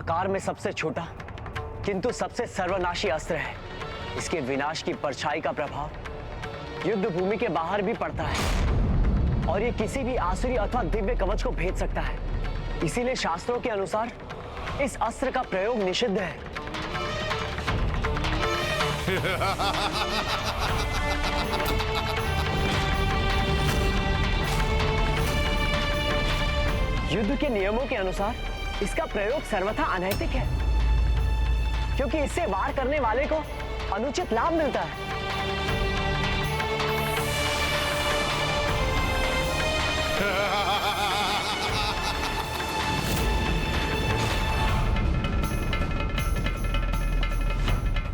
आकार में सबसे छोटा किंतु सबसे सर्वनाशी अस्त्र है। इसके विनाश की परछाई का प्रभाव युद्ध भूमि के बाहर भी पड़ता है और ये किसी भी आसुरी अथवा दिव्य कवच को भेद सकता है। इसीलिए शास्त्रों के अनुसार इस अस्त्र का प्रयोग निषिद्ध है। युद्ध के नियमों के अनुसार इसका प्रयोग सर्वथा अनैतिक है, क्योंकि इससे वार करने वाले को अनुचित लाभ मिलता है।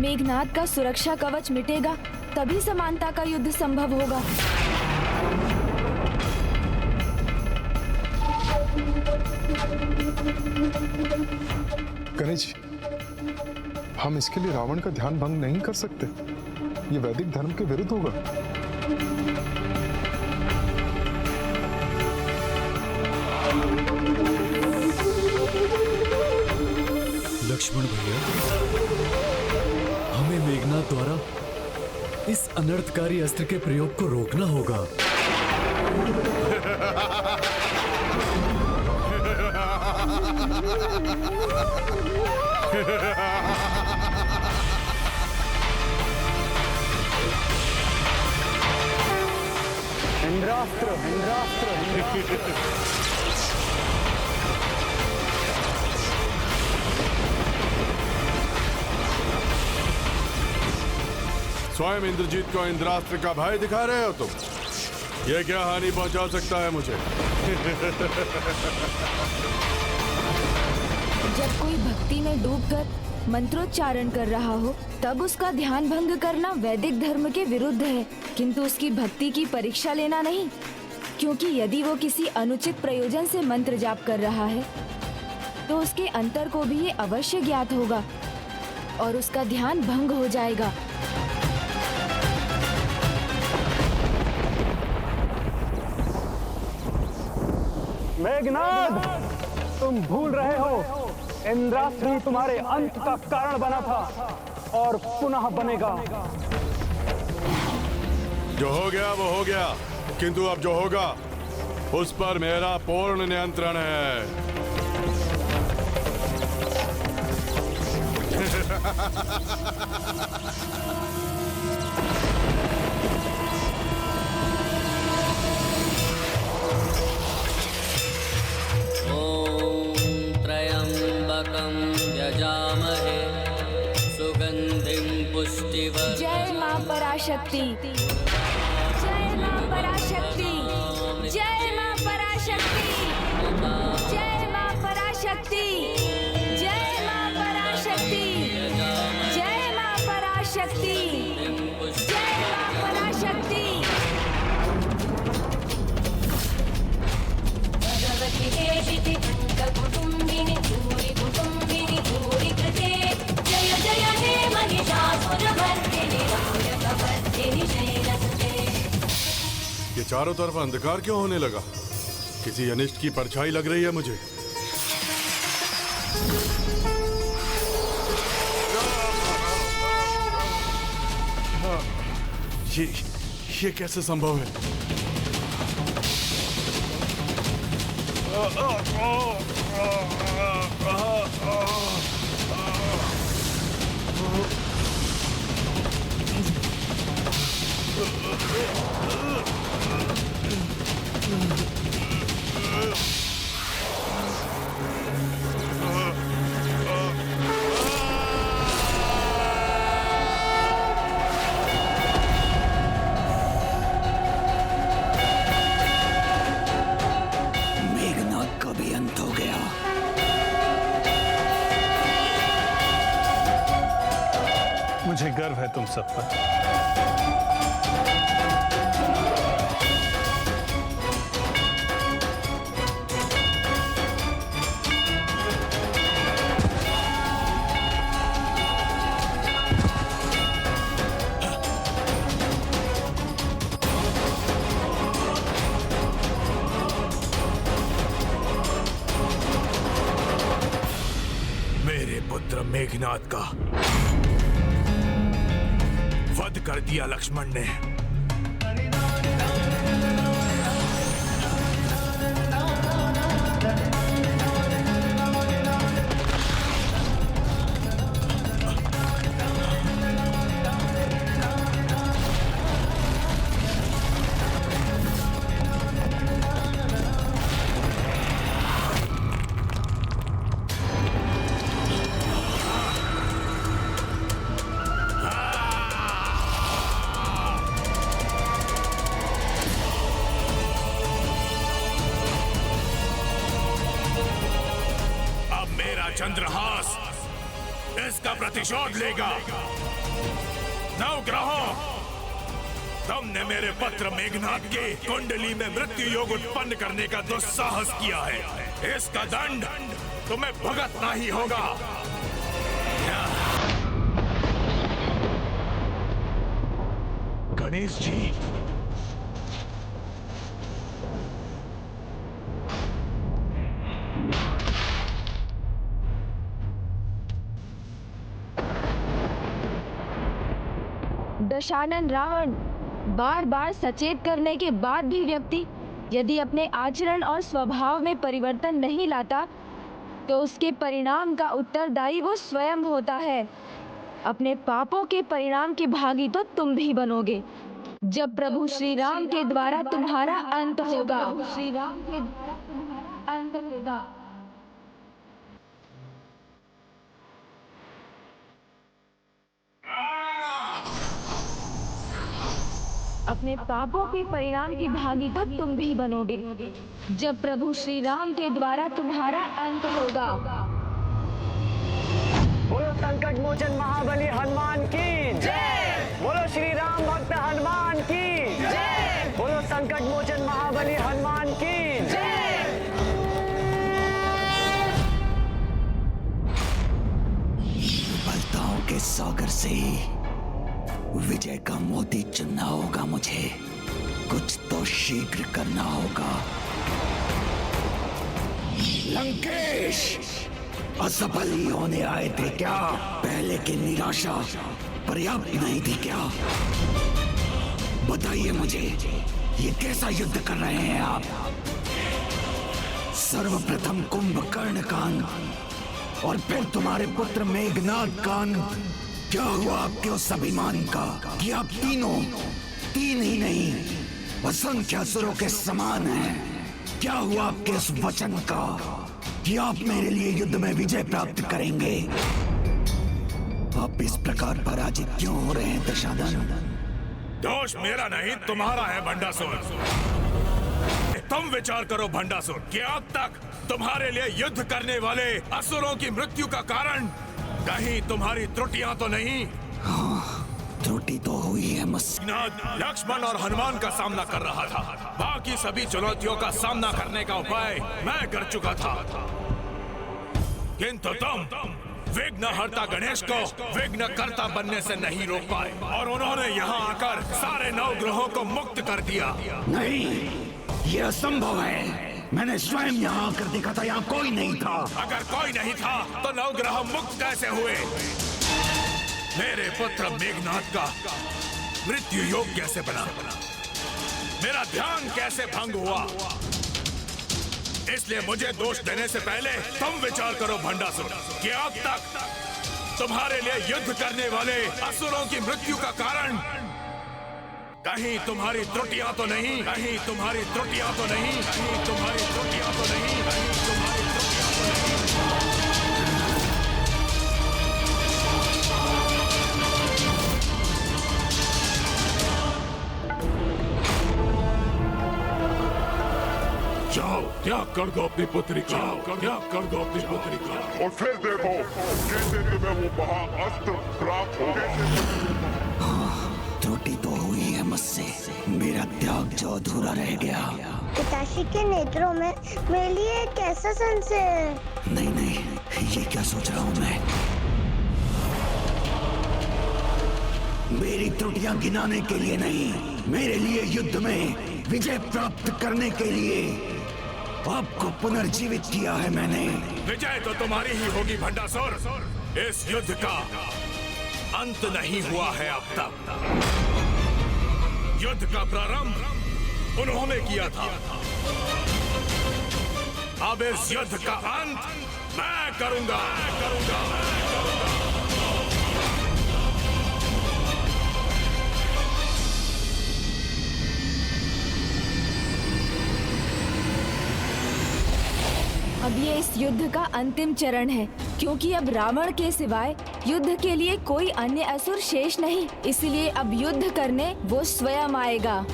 मेघनाद का सुरक्षा कवच मिटेगा तभी समानता का युद्ध संभव होगा। गणेश जी, हम इसके लिए रावण का ध्यान भंग नहीं कर सकते। ये वैदिक धर्म के विरुद्ध होगा। लक्ष्मण भैया, हमें मेघनाद द्वारा इस अनर्थकारी अस्त्र के प्रयोग को रोकना होगा। इंद्रास्त्र, इंद्रास्त्र, स्वयं इंद्रजीत को इंद्रास्त्र का भय दिखा रहे हो तुम? ये क्या हानि पहुंचा सकता है मुझे? जब कोई भक्ति में डूबकर मंत्रोच्चारण कर रहा हो तब उसका ध्यान भंग करना वैदिक धर्म के विरुद्ध है, किंतु उसकी भक्ति की परीक्षा लेना नहीं, क्योंकि यदि वो किसी अनुचित प्रयोजन से मंत्र जाप कर रहा है तो उसके अंतर को भी ये अवश्य ज्ञात होगा और उसका ध्यान भंग हो जाएगा। मेघनाद, तुम भूल रहे हो इंद्रास्त्र ही तुम्हारे अंत का कारण बना था और पुनः बनेगा। जो हो गया वो हो गया, किंतु अब जो होगा उस पर मेरा पूर्ण नियंत्रण है। यजामहे सुगंधिं पुष्टिवर्धनम्। जय मां पराशक्ति, जय मां पराशक्ति, जय मां पराशक्ति, जय मां पराशक्ति, जय मां पराशक्ति, जय मां पराशक्ति, जय मां पराशक्ति। भगवति देशिति कुटुंबिनी भूरि कुटुंबिनी भूरि कृते जय जय हे महिषासुरमर्दिनी राजकवर्दिनी शैलसुते। ये चारों तरफ अंधकार क्यों होने लगा? किसी अनिष्ट की परछाई लग रही है मुझे। ये कैसे संभव है? मेघनाद का भी अंत हो गया। मुझे गर्व है तुम सब पर। मेघनाद का वध कर दिया लक्ष्मण ने। चंद्रहास इसका प्रतिशोध लेगा। नवग्रहों, तुमने मेरे पुत्र मेघनाद के कुंडली में मृत्यु योग उत्पन्न करने का दुस्साहस किया है। इसका दंड तुम्हें भुगतना ही होगा। गणेश जी, दशानन रावण, बार बार सचेत करने के बाद भी व्यक्ति यदि अपने आचरण और स्वभाव में परिवर्तन नहीं लाता तो उसके परिणाम का उत्तरदायी वो स्वयं होता है। अपने पापों के परिणाम के भागी तो तुम भी बनोगे जब प्रभु श्री राम के द्वारा तुम्हारा अंत होगा। श्री राम के अंत होगा। अपने पापों के परिणाम की भागी तो तुम भी बनोगे जब प्रभु श्री राम के द्वारा तुम्हारा अंत होगा। बोलो संकट मोचन महाबली हनुमान की जय। बोलो श्री राम भक्त हनुमान की जय। बोलो संकट मोचन महाबली हनुमान की जय। विफलताओं के सागर से विजय का मोती चुनना होगा मुझे। कुछ तो शीघ्र करना होगा। लंकेश, असफल ही होने आए थे क्या? पहले की निराशा पर्याप्त नहीं थी क्या? बताइए मुझे, ये कैसा युद्ध कर रहे हैं आप? सर्वप्रथम कुंभकर्ण का अंत और फिर तुम्हारे पुत्र मेघनाद का अंत। क्या हुआ आपके उस अभिमान का कि आप तीनों, तीन ही नहीं असंख्य असुरों के समान हैं? क्या हुआ आपके उस वचन का कि आप मेरे लिए युद्ध में विजय प्राप्त करेंगे? आप इस प्रकार पराजित क्यों हो रहे हैं दशानन? दोष मेरा नहीं, तुम्हारा है भंडासुर। तुम विचार करो भंडासुर, कि अब तक तुम्हारे लिए युद्ध करने वाले असुरों की मृत्यु का कारण कहीं तुम्हारी त्रुटियां तो नहीं? हाँ, त्रुटि तो हुई है। लक्ष्मण और हनुमान का सामना कर रहा था। बाकी सभी चुनौतियों का सामना करने का उपाय मैं कर चुका था, किंतु तुम विघ्नहर्ता गणेश को विघ्नकर्ता बनने से नहीं रोक पाए और उन्होंने यहाँ आकर सारे नवग्रहों को मुक्त कर दिया। नहीं, ये असंभव है। मैंने स्वयं यहाँ आकर देखा था, यहाँ कोई नहीं था। अगर कोई नहीं था तो नवग्रह मुक्त कैसे हुए? मेरे पुत्र मेघनाद का मृत्यु योग कैसे बना? मेरा ध्यान कैसे भंग हुआ? इसलिए मुझे दोष देने से पहले तुम विचार करो भंडासुर, कि अब तक तुम्हारे लिए युद्ध करने वाले असुरों की मृत्यु का कारण कहीं तुम्हारी त्रुटियां तो नहीं? कहीं तुम्हारी त्रुटियां तो नहीं? कहीं तुम्हारी त्रुटियां तो नहीं? कहीं तुम्हारी त्रुटियां तो नहीं? जाओ, त्याग कर दो अपनी पुत्री का। त्याग कर दो अपनी पुत्री का। और फिर देखो कैसे तुम्हें वो महाअस्त्र प्राप्त हो। त्रुटि तो हुई है मुझसे। मेरा त्याग जो अधूरा रह गया। पिताश्री के नेत्रों में मेरे लिए कैसा संशय है? नहीं नहीं, ये क्या सोच रहा हूँ मैं? मेरी त्रुटियां गिनाने के लिए नहीं, मेरे लिए युद्ध में विजय प्राप्त करने के लिए आपको पुनर्जीवित किया है मैंने। विजय तो तुम्हारी ही होगी भंडासुर। इस युद्ध का अंत नहीं हुआ है अब तक। युद्ध का प्रारंभ उन्होंने किया था, अब इस युद्ध का अंत मैं करूंगा। अब ये इस युद्ध का अंतिम चरण है, क्योंकि अब रावण के सिवाय युद्ध के लिए कोई अन्य असुर शेष नहीं। इसलिए अब युद्ध करने वो स्वयं आएगा।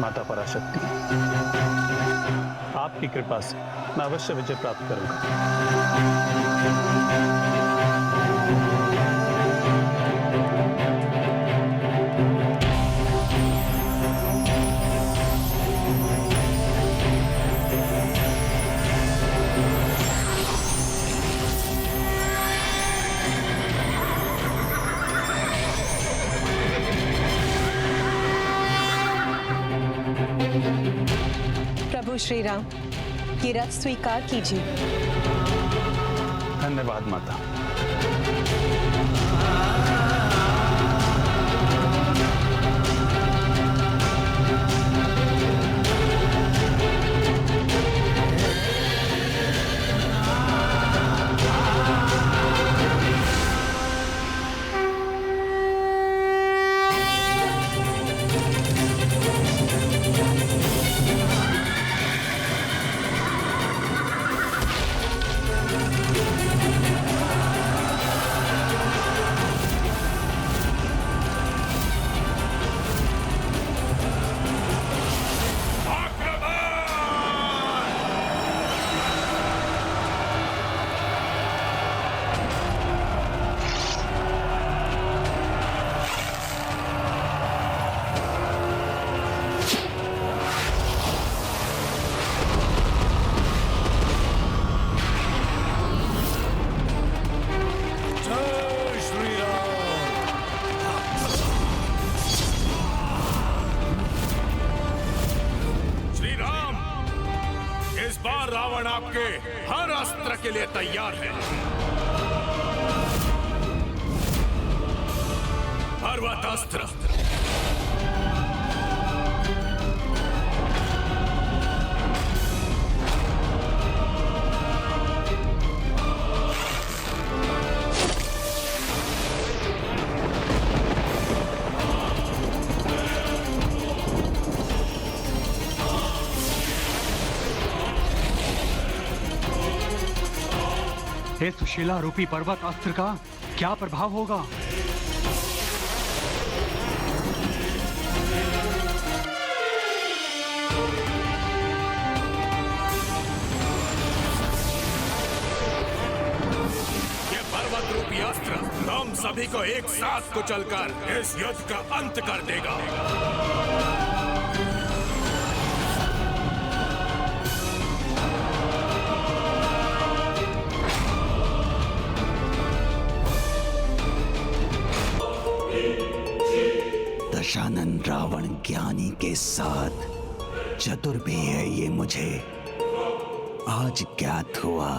माता पराशक्ति, आपकी कृपा से मैं अवश्य विजय प्राप्त करूंगा। प्रभु श्री राम, ये रथ स्वीकार कीजिए। धन्यवाद माता। रावण आपके हर अस्त्र के लिए तैयार है। पर्वत अस्त्र, इस सुशीला रूपी पर्वत अस्त्र का क्या प्रभाव होगा? ये पर्वत रूपी अस्त्र हम सभी को एक साथ कुचलकर इस युद्ध का अंत कर देगा। दशानन रावण ज्ञानी के साथ चतुर भी है, ये मुझे आज ज्ञात हुआ।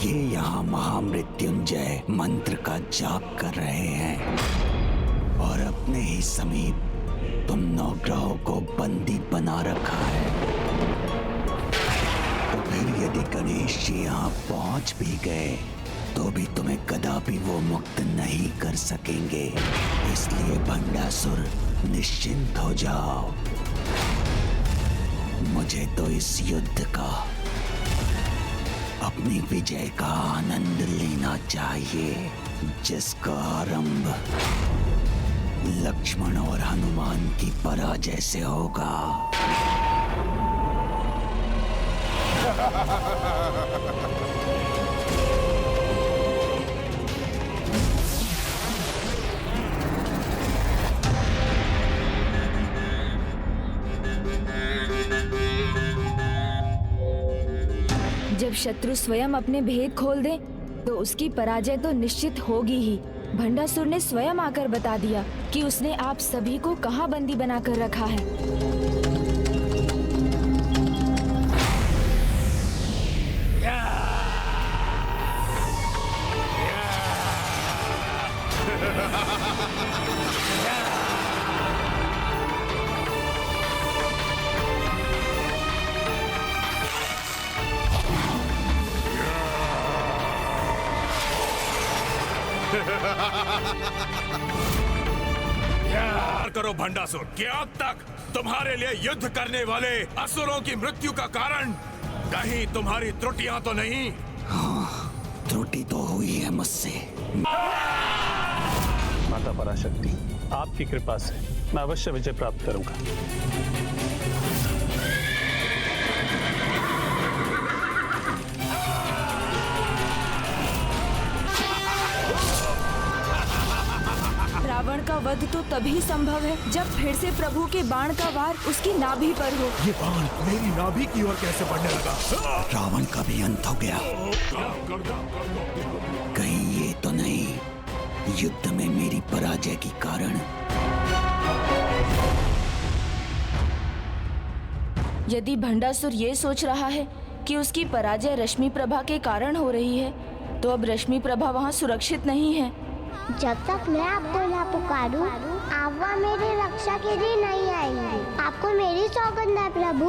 ये यहाँ महामृत्युंजय मंत्र का जाप कर रहे हैं और अपने ही समीप तुम नवग्रहों को बंदी बना रखा है। तो फिर यदि गणेश जी यहाँ पहुंच भी गए तो भी तुम्हें कदापि वो मुक्त नहीं कर सकेंगे। इसलिए भंडासुर निश्चिंत हो जाओ। मुझे तो इस युद्ध का, अपनी विजय का आनंद लेना चाहिए, जिसका आरंभ लक्ष्मण और हनुमान की पराजय से होगा। जब शत्रु स्वयं अपने भेद खोल दे तो उसकी पराजय तो निश्चित होगी ही। भंडासुर ने स्वयं आकर बता दिया कि उसने आप सभी को कहां बंदी बनाकर रखा है। करो भंडासुर, क्या अब तक तुम्हारे लिए युद्ध करने वाले असुरों की मृत्यु का कारण कहीं तुम्हारी त्रुटियां तो नहीं? हाँ, त्रुटि तो हुई है मुझसे। माता पराशक्ति, आपकी कृपा से मैं अवश्य विजय प्राप्त करूंगा। रावण का वध तो तभी संभव है जब फिर से प्रभु के बाण का वार उसकी नाभि पर हो। ये बाण मेरी नाभि की ओर कैसे बढ़ने लगा? रावण का भी अंत हो गया। कहीं ये तो नहीं युद्ध में मेरी पराजय के कारण? यदि भंडासुर ये सोच रहा है कि उसकी पराजय रश्मि प्रभा के कारण हो रही है, तो अब रश्मि प्रभा वहाँ सुरक्षित नहीं है। जब तक मैं आपको ना पुकारूं, आप मेरी रक्षा के लिए नहीं आएंगे। आपको मेरी सौगंध है प्रभु।